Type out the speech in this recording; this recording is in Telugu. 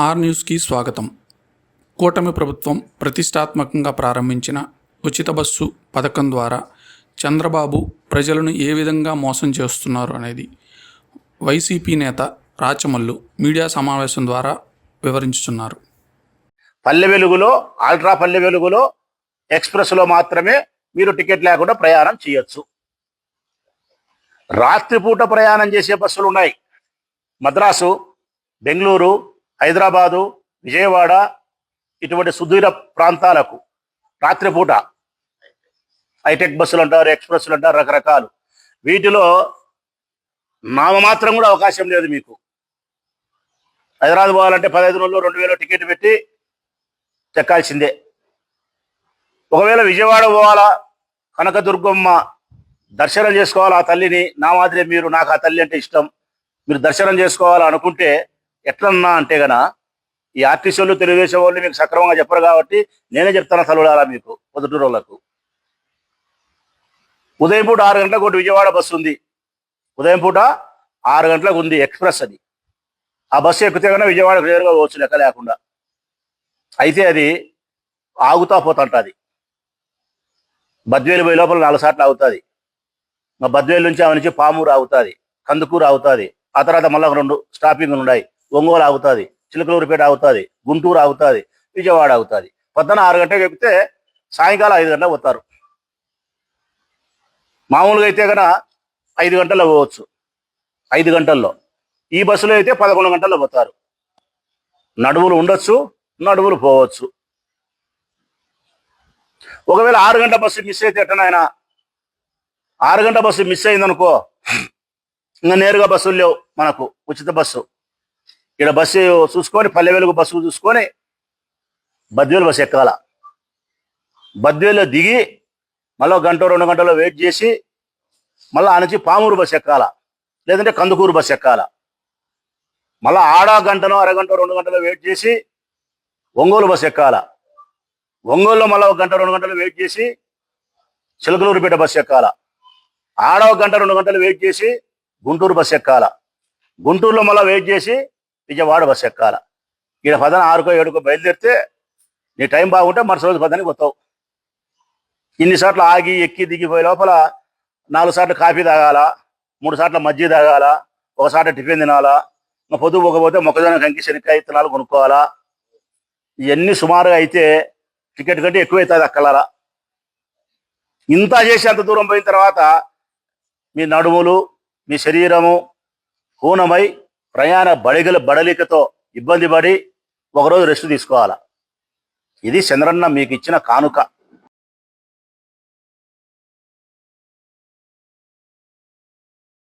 ఆర్ న్యూస్కి స్వాగతం. కూటమి ప్రభుత్వం ప్రతిష్టాత్మకంగా ప్రారంభించిన ఉచిత బస్సు పథకం ద్వారా చంద్రబాబు ప్రజలను ఏ విధంగా మోసం చేస్తున్నారు అనేది వైసీపీ నేత రాచమల్లు మీడియా సమావేశం ద్వారా వివరించుతున్నారు. పల్లె వెలుగులో, అల్ట్రా పల్లె వెలుగులో, ఎక్స్ప్రెస్లో మాత్రమే మీరు టికెట్ లేకుండా ప్రయాణం చేయొచ్చు. రాత్రిపూట ప్రయాణం చేసే బస్సులు ఉన్నాయి. మద్రాసు, బెంగళూరు, హైదరాబాదు, విజయవాడ ఇటువంటి సుదూర ప్రాంతాలకు రాత్రిపూట హైటెక్ బస్సులు అంటారు, ఎక్స్ప్రెస్లు అంటారు, రకరకాలు. వీటిలో నామమాత్రం కూడా అవకాశం లేదు మీకు. హైదరాబాద్ పోవాలంటే 15 రోజులు 2000 టికెట్ పెట్టి చెక్కాల్సిందే. ఒకవేళ విజయవాడ పోవాలా, కనకదుర్గమ్మ దర్శనం చేసుకోవాలా ఆ తల్లిని, నా మాదిరి మీరు, నాకు ఆ తల్లి అంటే ఇష్టం, మీరు దర్శనం చేసుకోవాలా అనుకుంటే ఎట్లన్నా అంటే గన ఈ ఆర్టీసీ వాళ్ళు, తెలుగుదేశం వాళ్ళు మీకు సక్రమంగా చెప్పరు కాబట్టి నేనే చెప్తాను తలుడాలా మీకు. పొద్దుటూరు వాళ్ళకు ఉదయం పూట 6 గంటలకు ఒకటి విజయవాడ బస్సు ఉంది. ఉదయం పూట 6 గంటలకు ఉంది, ఎక్స్ప్రెస్. అది ఆ బస్సు ఎక్కితే కన్నా విజయవాడ క్లియర్గా పోవచ్చు లెక్క లేకుండా. అయితే అది ఆగుతా పోతుంటుంది. బద్వేలు పోయే లోపల 4 సార్లు ఆగుతుంది. మా బద్వేలు నుంచి ఆమె నుంచి పామూరు ఆగుతుంది, కందుకూరు ఆగుతుంది. ఆ తర్వాత మళ్ళీ 2 స్టాపింగ్లు ఉన్నాయి. ఒంగోలు ఆగుతుంది, చిలకలూరుపేట ఆగుతుంది, గుంటూరు ఆగుతుంది, విజయవాడ ఆగుతుంది. పొద్దున 6 గంటలకు ఎక్కితే సాయంకాలం 5 గంటలకు పోతారు. మామూలుగా అయితే కనుక 5 గంటల్లో పోవచ్చు. 5 గంటల్లో. ఈ బస్సులో అయితే 11 గంటల్లో పోతారు. నడువులు ఉండొచ్చు, నడువులు పోవచ్చు. ఒకవేళ 6 గంటల బస్సు మిస్ అయితే ఎట్టనైనా, 6 గంటల బస్సు మిస్ అయిందనుకో, ఇంకా నేరుగా బస్సులు లేవు మనకు. ఉచిత బస్సు ఇక్కడ బస్సు చూసుకొని, పల్లె వెలుగు బస్సు చూసుకొని బద్వేలు బస్సు ఎక్కాల. బద్వేలో దిగి మళ్ళీ 1-2 గంటలు వెయిట్ చేసి మళ్ళీ ఆ నుంచి పామూరు బస్సు ఎక్కాల, లేదంటే కందుకూరు బస్సు ఎక్కాల. మళ్ళీ ఆడ గంటనో, అరగంట, 2 గంటలు వెయిట్ చేసి ఒంగోలు బస్సు ఎక్కాల. ఒంగోలులో మళ్ళీ 1-2 గంటలు వెయిట్ చేసి చిలకలూరుపేట బస్సు ఎక్కాల. ఆడ 1-2 గంటలు వెయిట్ చేసి గుంటూరు బస్సు ఎక్కాల. గుంటూరులో మళ్ళీ వెయిట్ చేసి విజయవాడ బస్సు ఎక్కాల. ఇక్కడ 6కో 7కో బయలుదేరితే నీ టైం బాగుంటే మరుసటి రోజు 10కి పోతావు. ఇన్నిసార్లు ఆగి ఎక్కి దిగిపోయే లోపల 4 సార్లు కాఫీ తాగాల, 3 సార్లు మజ్జిగ తాగాల, 1 సార్లు టిఫిన్ తినాలా, పొద్దు పోకపోతే మొక్కజొన్న కంకి, శనక్కాయ విత్తనాలు కొనుక్కోవాలా. ఇవన్నీ సుమారుగా అయితే టికెట్ కంటే ఎక్కువ అవుతుంది అక్కలారా. ఇంత చేసి అంత దూరం పోయిన తర్వాత మీ నడుములు, మీ శరీరము హూనమై ప్రయాణ బడలికతో ఇబ్బంది పడి ఒకరోజు రెస్ట్ తీసుకోవాలా. ఇది చంద్రన్న మీకు ఇచ్చిన కానుక.